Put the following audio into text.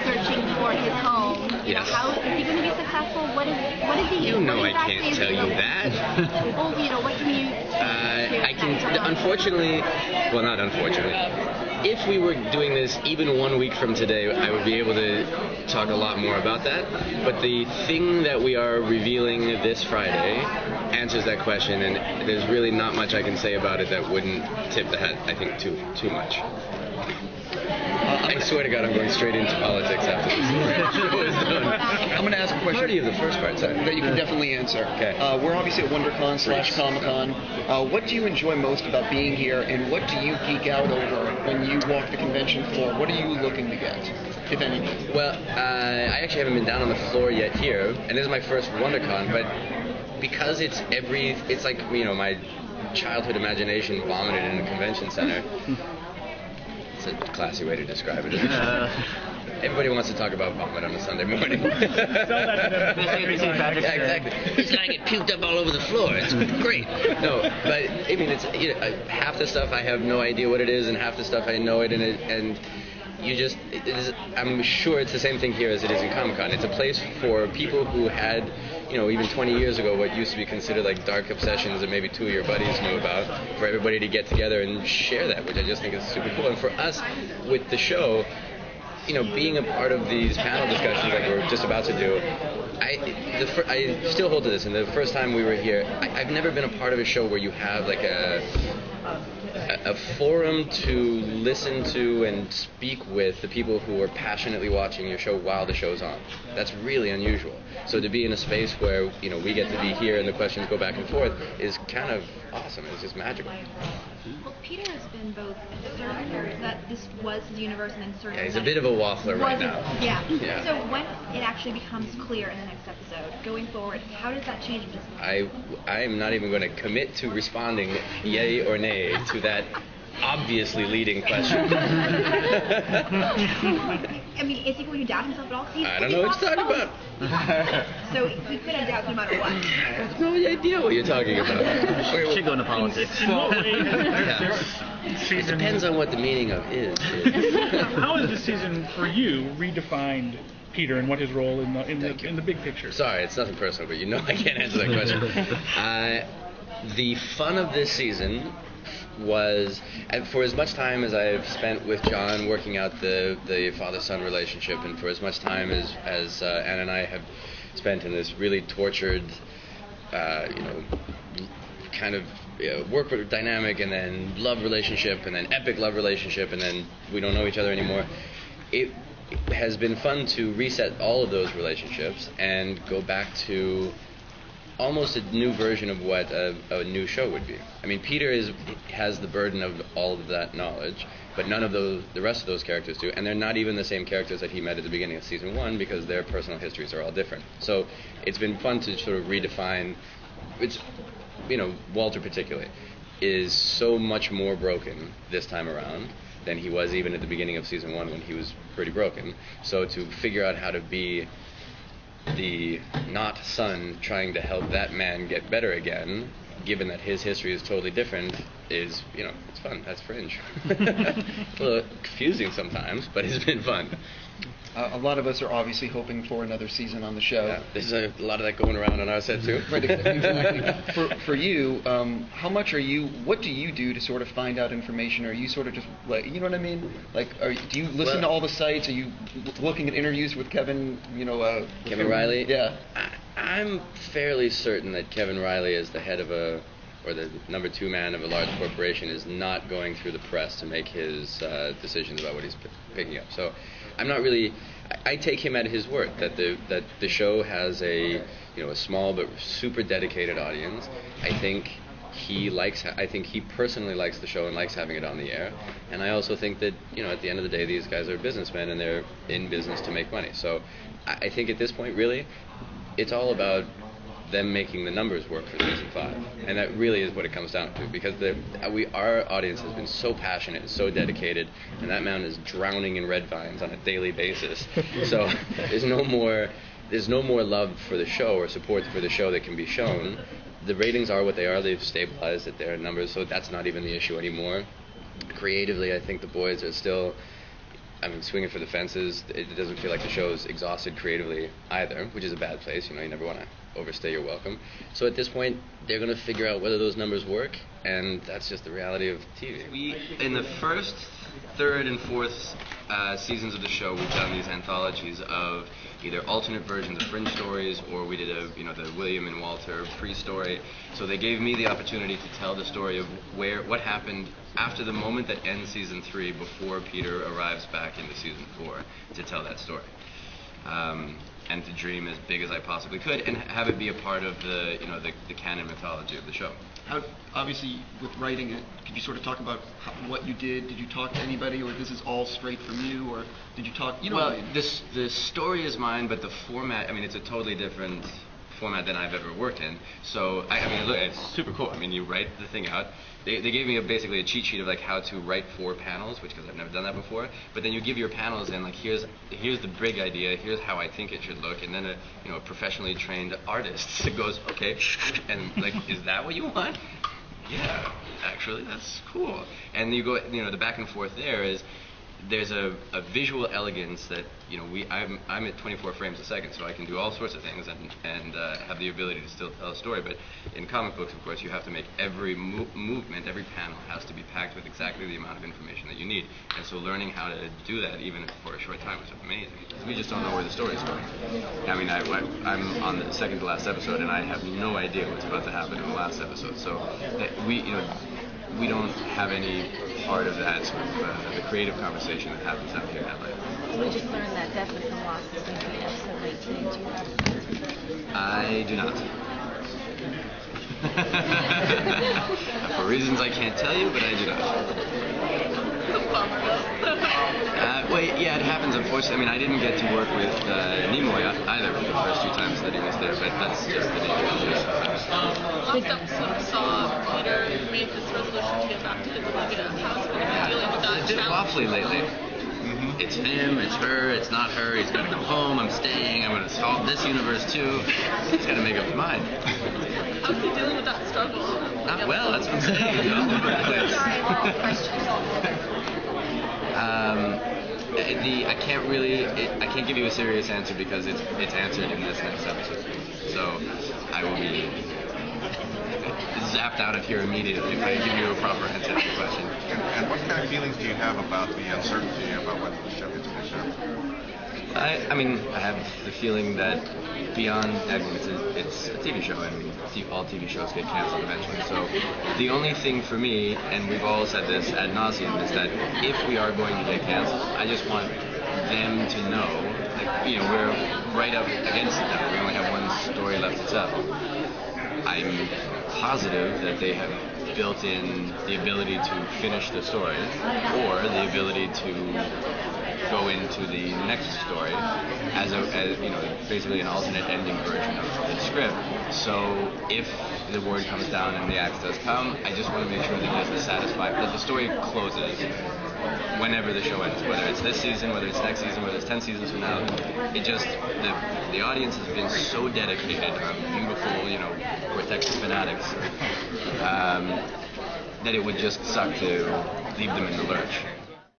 searching for his home. Yes. How is he going to be successful? What is he? You know what I can't tell you that. Well, what can you? I can, unfortunately, well, not unfortunately. If we were doing this even 1 week from today, I would be able to talk a lot more about that. But the thing that we are revealing this Friday answers that question, and there's really not much I can say about it that wouldn't tip the hat, I think, too much. I swear to God, I'm going straight into politics after this. I'm going to ask a question. Party of the first part, sorry. That you can definitely answer. Okay. We're obviously at WonderCon / Comic-Con. What do you enjoy most about being here, and what do you geek out over when you walk the convention floor? What are you looking to get, if anything? Well, I actually haven't been down on the floor yet here, and this is my first WonderCon, but because it's like, my childhood imagination vomited in a convention center. It's a classy way to describe it. Everybody wants to talk about vomit on a Sunday morning. Exactly. It's like it puked up all over the floor. It's great. No, but I mean, it's half the stuff I have no idea what it is, and half the stuff I know it, and I'm sure it's the same thing here as it is in Comic-Con. It's a place for people who had, even 20 years ago, what used to be considered like dark obsessions that maybe two of your buddies knew about, for everybody to get together and share that, which I just think is super cool. And for us, with the show, being a part of these panel discussions like we're just about to do, I still hold to this. And the first time we were here, I've never been a part of a show where you have like a forum to listen to and speak with the people who are passionately watching your show while the show's on. That's really unusual. So to be in a space where we get to be here and the questions go back and forth is kind of awesome. It's just magical. Well, Peter has been both certain that this was his universe and then certain. Yeah, he's a bit of a waffler right now. Yeah. So when it actually becomes clear in the next episode, going forward, how does that change business? I'm not even going to commit to responding yay or nay to that obviously leading question. I mean, is he going to doubt himself at all? I don't know what you're talking about. So he could have doubt no matter what. I have no idea what you're talking about. Should go into politics. It depends on what the meaning of is. How has this season for you redefined Peter and what his role in the big picture? Sorry, it's nothing personal, but I can't answer that question. The fun of this season was, for as much time as I've spent with John working out the father-son relationship, and for as much time as Anna and I have spent in this really tortured, kind of work dynamic, and then love relationship, and then epic love relationship, and then we don't know each other anymore. It has been fun to reset all of those relationships and go back to almost a new version of what a new show would be. I mean, Peter has the burden of all of that knowledge, but none of the rest of those characters do, and they're not even the same characters that he met at the beginning of season 1 because their personal histories are all different. So it's been fun to sort of redefine. It's, Walter particularly is so much more broken this time around than he was even at the beginning of season 1 when he was pretty broken. So to figure out how to be the not son trying to help that man get better again, given that his history is totally different, is, it's fun. That's Fringe. It's a little confusing sometimes, but it's been fun. A lot of us are obviously hoping for another season on the show. Yeah, there's a lot of that going around on our set too. Right, exactly. For you, what do you do to sort of find out information? Are you sort of just, like, you know what I mean? Like, do you listen to all the sites? Are you looking at interviews with Kevin, Kevin Riley? Yeah. I'm fairly certain that Kevin Riley is the head of or the number 2 man of a large corporation is not going through the press to make his decisions about what he's picking up. So I'm not really. I take him at his word that the show has a small but super dedicated audience. I think he personally likes the show and likes having it on the air. And I also think that at the end of the day, these guys are businessmen and they're in business to make money. So I think at this point, really, it's all about them making the numbers work for season 5, and that really is what it comes down to, because our audience has been so passionate and so dedicated, and that man is drowning in red vines on a daily basis. So there's no more love for the show or support for the show that can be shown. The ratings are what they are. They've stabilized at their numbers, so that's not even the issue anymore. Creatively, I think the boys are still swinging for the fences. It doesn't feel like the show's exhausted creatively either, which is a bad place. You never want to overstay your welcome. So at this point, they're going to figure out whether those numbers work, and that's just the reality of TV. In the first, third, and fourth seasons of the show, we've done these anthologies of either alternate versions of Fringe stories, or we did the William and Walter pre-story. So they gave me the opportunity to tell the story of what happened after the moment that ends season 3, before Peter arrives back into season 4, to tell that story. And to dream as big as I possibly could, and have it be a part of the canon mythology of the show. Obviously, with writing it, could you sort of talk about what you did? Did you talk to anybody, or this is all straight from you, or did you talk? Well, the story is mine, but the format, it's a totally different format than I've ever worked in. So look, it's super cool. You write the thing out. They gave me basically a cheat sheet of how to write 4 panels, because I've never done that before. But then you give your panels in here's the big idea, here's how I think it should look, and then a professionally trained artist goes, okay, and is that what you want? Yeah, actually, that's cool. And you go, the back and forth there's a visual elegance that I'm at 24 frames a second, so I can do all sorts of things and have the ability to still tell a story. But in comic books, of course, you have to make every movement, every panel has to be packed with exactly the amount of information that you need. And so learning how to do that, even for a short time, was amazing. We just don't know where the story is going. I'm on the second to last episode, and I have no idea what's about to happen in the last episode. So we don't have any part of that sort of the creative conversation that happens out here in LA. We just learned that Devlin from Lost is going to be episode 18. Do you have I do not. For reasons I can't tell you, but I do not. Yeah, it happens, unfortunately. I didn't get to work with Nimoy either the first 2 times that he was there, but that's just the nature of it. Last episode saw Peter made this resolution to get back to his Olivia. How's he dealing with that? It's a bit waffly lately. It's him, it's her, it's not her, he's got to go home, I'm staying, I'm going to solve this universe too. He's got to make up his mind. How's he dealing with that struggle? Not well, that's what I'm saying. All over the place. I can't give you a serious answer because it's answered in this next episode. So I will be zapped out of here immediately if I give you a proper answer to the question. And what kind of feelings do you have about the uncertainty about whether the show gets picked up? I have the feeling that beyond, it's a TV show, and all TV shows get canceled eventually. So the only thing for me, and we've all said this ad nauseum, is that if we are going to get canceled, I just want them to know, we're right up against it now. We only have one story left to tell. I'm positive that they have built in the ability to finish the story, or the ability to go into the next story as basically an alternate ending version of the script. So if the word comes down and the axe does come, I just want to make sure that the story closes whenever the show ends, whether it's this season, whether it's next season, whether it's 10 seasons from now. It just, the audience has been so dedicated, beautiful, vortex of fanatics, that it would just suck to leave them in the lurch.